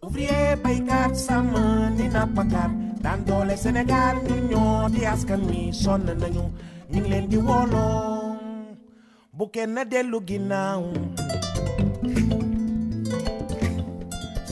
ouvrier baykat sàmm ni nappkat daan doole Sénégal ñu ñoo di askan mi sonn nañu ñu ngi leen di wooloo bu kenn dellu ginnaaw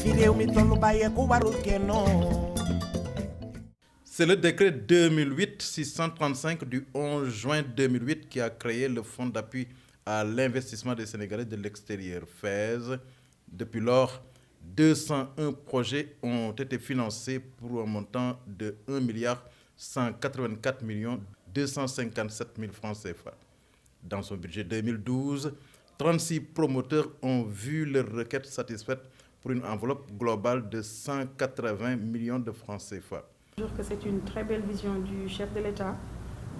fi réew mi tollu bàyyeeku warul kennoo. C'est le décret 2008-635 du 11 juin 2008 qui a créé le Fonds d'appui à l'investissement des Sénégalais de l'extérieur, FAISE. Depuis lors, 201 projets ont été financés pour un montant de 1,184 257 000 francs CFA. Dans son budget 2012, 36 promoteurs ont vu leur requête satisfaite pour une enveloppe globale de 180 millions de francs CFA. Je trouve que c'est une très belle vision du chef de l'État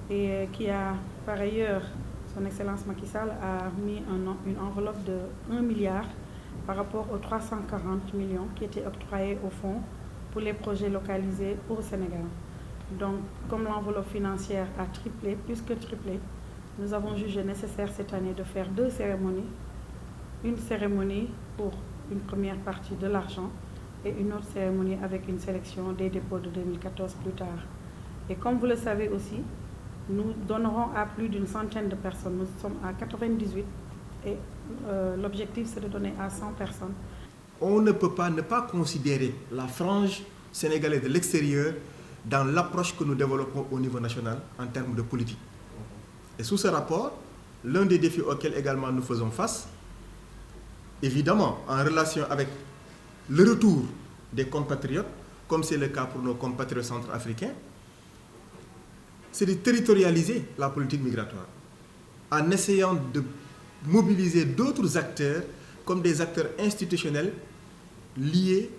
et qui a par ailleurs, son Excellence Macky Sall a mis une enveloppe de 1 milliard par rapport aux 340 millions qui étaient octroyés au fonds pour les projets localisés au Sénégal. Donc, comme l'enveloppe financière a triplé, plus que triplé, nous avons jugé nécessaire cette année de faire 2 cérémonies. Une cérémonie pour une première partie de l'argent et une autre cérémonie avec une sélection des dépôts de 2014 plus tard. Et comme vous le savez aussi, nous donnerons à plus d'une centaine de personnes. Nous sommes à 98 et l'objectif c'est de donner à 100 personnes. On ne peut pas ne pas considérer la frange sénégalaise de l'extérieur dans l'approche que nous développons au niveau national en termes de politique. Et sous ce rapport, l'un des défis auxquels également nous faisons face, évidemment en relation avec le retour des compatriotes, comme c'est le cas pour nos compatriotes centrafricains, c'est de territorialiser la politique migratoire en essayant de mobiliser d'autres acteurs comme des acteurs institutionnels liés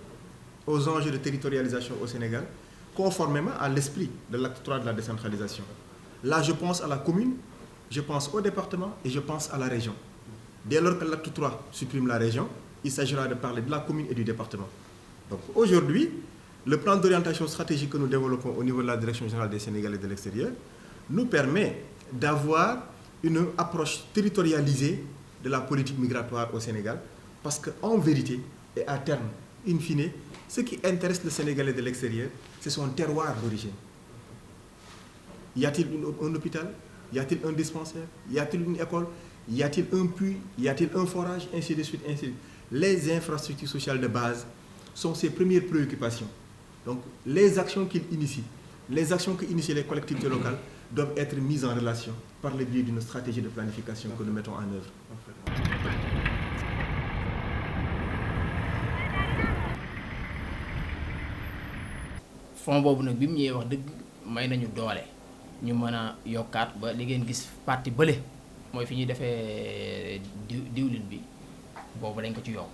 aux enjeux de territorialisation au Sénégal, conformément à l'esprit de l'acte 3 de la décentralisation. Là, je pense à la commune, je pense au département et je pense à la région. Dès lors que l'acte 3 supprime la région, il s'agira de parler de la commune et du département. Donc aujourd'hui, le plan d'orientation stratégique que nous développons au niveau de la Direction générale des Sénégalais de l'extérieur nous permet d'avoir une approche territorialisée de la politique migratoire au Sénégal, parce qu'en vérité et à terme, in fine, ce qui intéresse le Sénégalais de l'extérieur, c'est son terroir d'origine. Y a-t-il un hôpital? Y a-t-il un dispensaire? Y a-t-il une école? Y a-t-il un puits? Y a-t-il un forage? Ainsi de suite, ainsi de suite. Les infrastructures sociales de base sont ses premières préoccupations. Donc, les actions qu'il initie, les actions qu'initient les collectivités locales doivent être mises en relation par le biais d'une stratégie de planification que nous mettons en œuvre. Fonds boobu nag bi mu ñëwee wax dëgg may nañu doole ñu mën a yokkaat ba li ngeen gis parti bële mooy fi ñuy defee diwlin bi boobu dañ ko ci yokk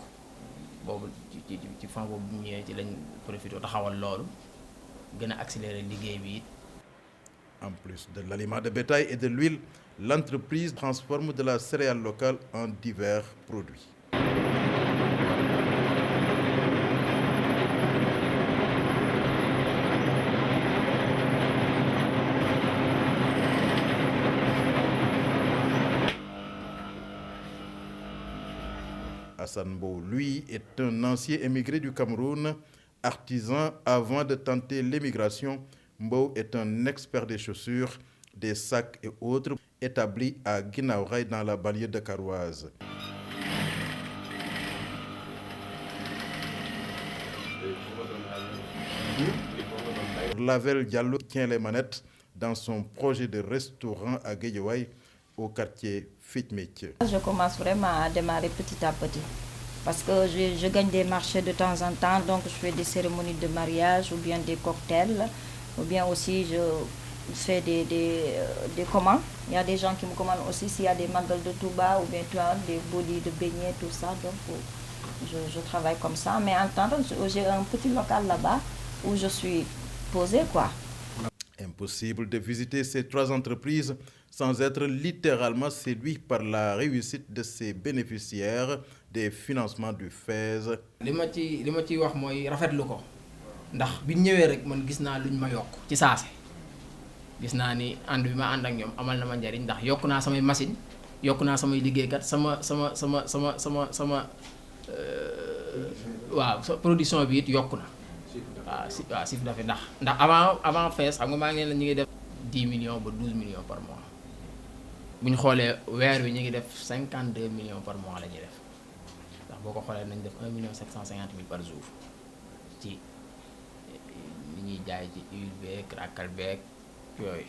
boobu ci fonds boobu bu ñëwee ci lañ profité taxawal loolu gën a accélérer liggéey bi it. En plus de l'aliment de bétail et de l'huile, l'entreprise transforme de la céréale locale en divers produits. Hassan Mbow, lui, est un ancien émigré du Cameroun, artisan avant de tenter l'émigration. Mbow est un expert des chaussures, des sacs et autres, établi à Guinaw Rail dans la banlieue dakaroise. Lavel Diallo tient les manettes dans son projet de restaurant à Guédiawaye, au quartier Fit-Métier. Je commence vraiment à démarrer petit à petit parce que je gagne des marchés de temps en temps, donc je fais des cérémonies de mariage ou bien des cocktails, ou bien aussi je fais des commandes. Il y a des gens qui me commandent aussi s'il y a des magal de Touba ou bien des bolis de beignets, tout ça, donc je travaille comme ça. Mais en temps, j'ai un petit local là-bas où je suis posée, quoi. Impossible de visiter ces 3 entreprises sans être littéralement séduit par la réussite de ses bénéficiaires des financements du FAISE. li ma ciy wax mooy rafetlu ko ndax bi ñëwee rek man gis naa luñ ma yokk ci saase gis naa ni ànd bi ma ànd ak ñoom amal na ma njariñ ndax yokk naa samay machine yokk naa samay liggéeykat sama waaw production bi it yokku na waaw chiffre d'affaires ndax avant FAISE xam nga maa ngi leen ñu ngi def 10 millions ba 12 millions par mois bu ñu xoolee weer wi ñu ngi def 52 millions par mois la ñuy def ndax boo ko xoolee nañ def 1 million 750 000 par jour ci li ñuy jaay ci huile beeg rakkal beeg yooyu.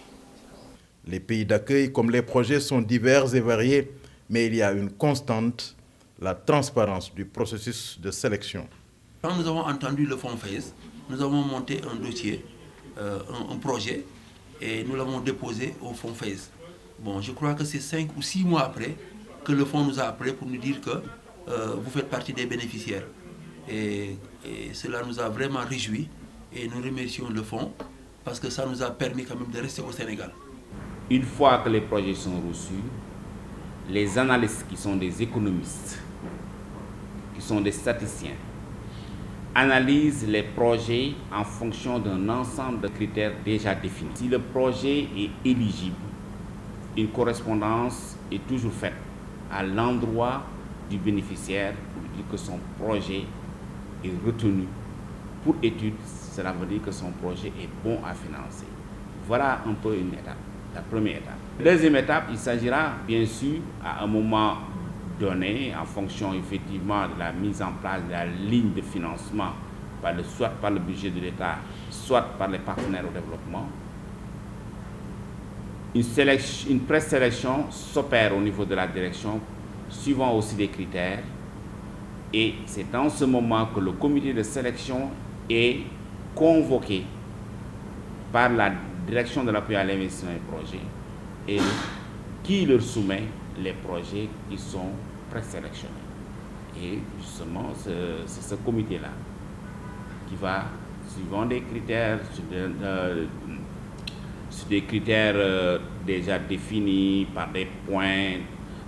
Les pays d'accueil comme les projets sont divers et variés, mais il y a une constante, la transparence du processus de sélection. Quand nous avons entendu le fonds FAISE, nous avons monté un dossier, un projet, et nous l'avons déposé au fonds FAISE. Bon, je crois que c'est 5 ou 6 mois après que le fonds nous a appelé pour nous dire que vous faites partie des bénéficiaires. Et cela nous a vraiment réjouis et nous remercions le fonds parce que ça nous a permis quand même de rester au Sénégal. Une fois que les projets sont reçus, les analystes qui sont des économistes, qui sont des statisticiens, analysent les projets en fonction d'un ensemble de critères déjà définis. Si le projet est éligible, une correspondance est toujours faite à l'endroit du bénéficiaire pour dire que son projet est retenu pour étude. Cela veut dire que son projet est bon à financer. Voilà un peu une étape, la première étape. La deuxième étape, il s'agira bien sûr à un moment donné, en fonction effectivement de la mise en place de la ligne de financement, soit par le budget de l'État, soit par les partenaires au développement. Une présélection s'opère au niveau de la direction, suivant aussi des critères. Et c'est dans ce moment que le comité de sélection est convoqué par la direction de l'appui à l'investissement et projet et qui leur soumet les projets qui sont présélectionnés. Et justement, c'est ce comité-là qui va, suivant des critères, sur des critères déjà définis par des points,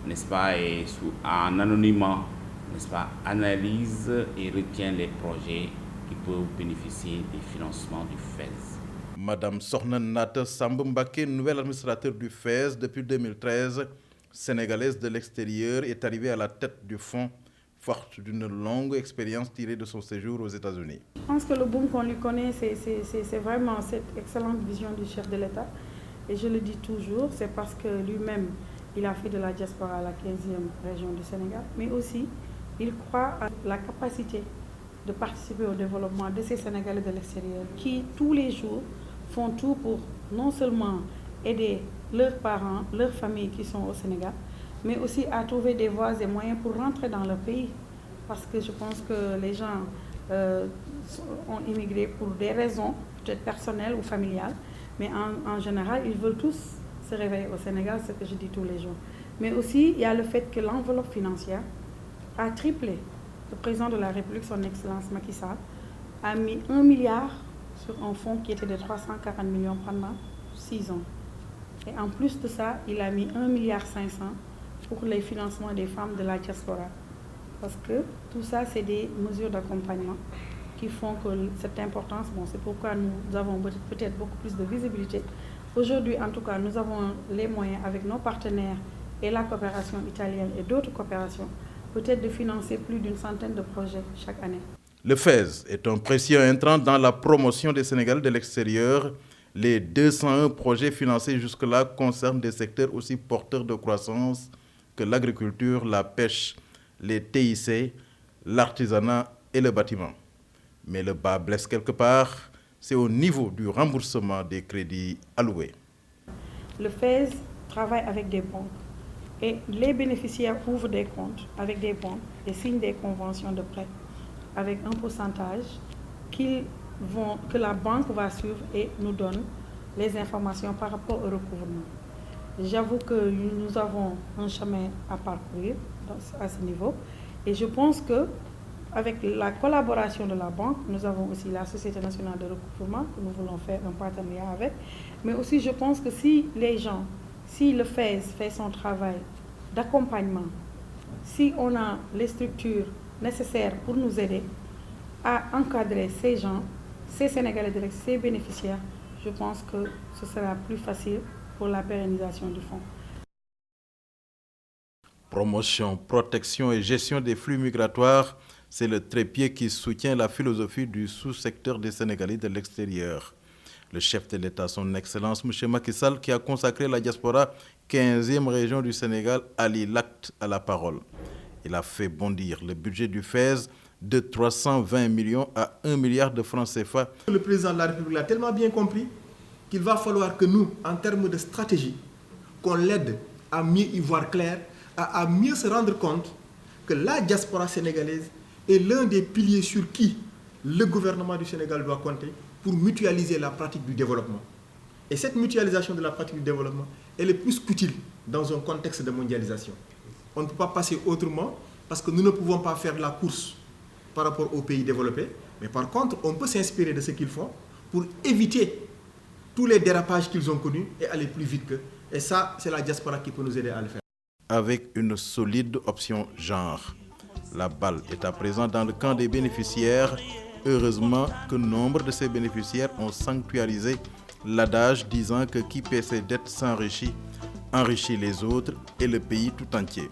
n'est-ce pas, et en anonymat, n'est-ce pas, analyse et retient les projets qui peuvent bénéficier des financements du FAISE. Madame Sokhna Nata Samb Mbacké, nouvelle administrateur du FAISE depuis 2013, sénégalaise de l'extérieur, est arrivée à la tête du fonds, forte d'une longue expérience tirée de son séjour aux États-Unis. Je pense que le boom qu'on lui connaît, c'est vraiment cette excellente vision du chef de l'État. Et je le dis toujours, c'est parce que lui-même, il a fait de la diaspora la 15e région du Sénégal, mais aussi, il croit à la capacité de participer au développement de ces Sénégalais de l'extérieur qui, tous les jours, font tout pour non seulement aider leurs parents, leurs familles qui sont au Sénégal, mais aussi à trouver des voies et moyens pour rentrer dans leur pays. Parce que je pense que les gens ont immigré pour des raisons peut-être personnelles ou familiales, mais en général, ils veulent tous se réveiller au Sénégal, c'est ce que je dis tous les jours. Mais aussi, il y a le fait que l'enveloppe financière a triplé. Le président de la République, son Excellence Macky Sall, a mis 1 milliard sur un fonds qui était de 340 millions pendant 6 ans. Et en plus de ça, il a mis 1,5 milliard pour les financements des femmes de la diaspora. Parce que tout ça, c'est des mesures d'accompagnement qui font que cette importance, bon, c'est pourquoi nous avons peut-être beaucoup plus de visibilité. Aujourd'hui, en tout cas, nous avons les moyens avec nos partenaires et la coopération italienne et d'autres coopérations, peut-être de financer plus d'une centaine de projets chaque année. Le FAISE est un précieux intrant dans la promotion des Sénégalais de l'extérieur. Les 201 projets financés jusque-là concernent des secteurs aussi porteurs de croissance que l'agriculture, la pêche, les TIC, l'artisanat et le bâtiment. Mais le bas blesse quelque part, c'est au niveau du remboursement des crédits alloués. Le FAISE travaille avec des banques et les bénéficiaires ouvrent des comptes avec des banques et signent des conventions de prêt avec un pourcentage que la banque va suivre et nous donne les informations par rapport au recouvrement. J'avoue que nous avons un chemin à parcourir à ce niveau et je pense que avec la collaboration de la banque, nous avons aussi la Société nationale de recouvrement que nous voulons faire un partenariat avec, mais aussi je pense que si le FAISE fait son travail d'accompagnement, si on a les structures nécessaires pour nous aider à encadrer ces gens, ces Sénégalais directs, ces bénéficiaires, je pense que ce sera plus facile pour la pérennisation du fonds. Promotion, protection et gestion des flux migratoires C'est le trépied qui soutient la philosophie du sous-secteur des Sénégalais de l'extérieur. Le chef de l'État, son Excellence M. Macky Sall, qui a consacré la diaspora 15e région du Sénégal, allie l'acte à la parole. Il a fait bondir le budget du FAISE de 320 millions à 1 milliard de francs CFA. Le président de la République l'a tellement bien compris qu'il va falloir que nous, en termes de stratégie, qu'on l'aide à mieux y voir clair, à mieux se rendre compte que la diaspora sénégalaise est l'un des piliers sur qui le gouvernement du Sénégal doit compter pour mutualiser la pratique du développement. Et cette mutualisation de la pratique du développement, elle est plus qu'utile dans un contexte de mondialisation. On ne peut pas passer autrement parce que nous ne pouvons pas faire la course par rapport aux pays développés. Mais par contre, on peut s'inspirer de ce qu'ils font pour éviter tous les dérapages qu'ils ont connus et aller plus vite qu'eux. Et ça, c'est la diaspora qui peut nous aider à le faire. Avec une solide option genre. La balle est à présent dans le camp des bénéficiaires. Heureusement que nombre de ces bénéficiaires ont sanctuarisé l'adage disant que qui paie ses dettes s'enrichit, enrichit les autres et le pays tout entier.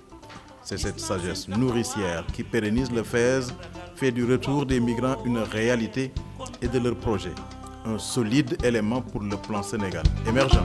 C'est cette sagesse nourricière qui pérennise le FAISE, fait du retour des migrants une réalité et de leur projet un solide élément pour le plan Sénégal émergent.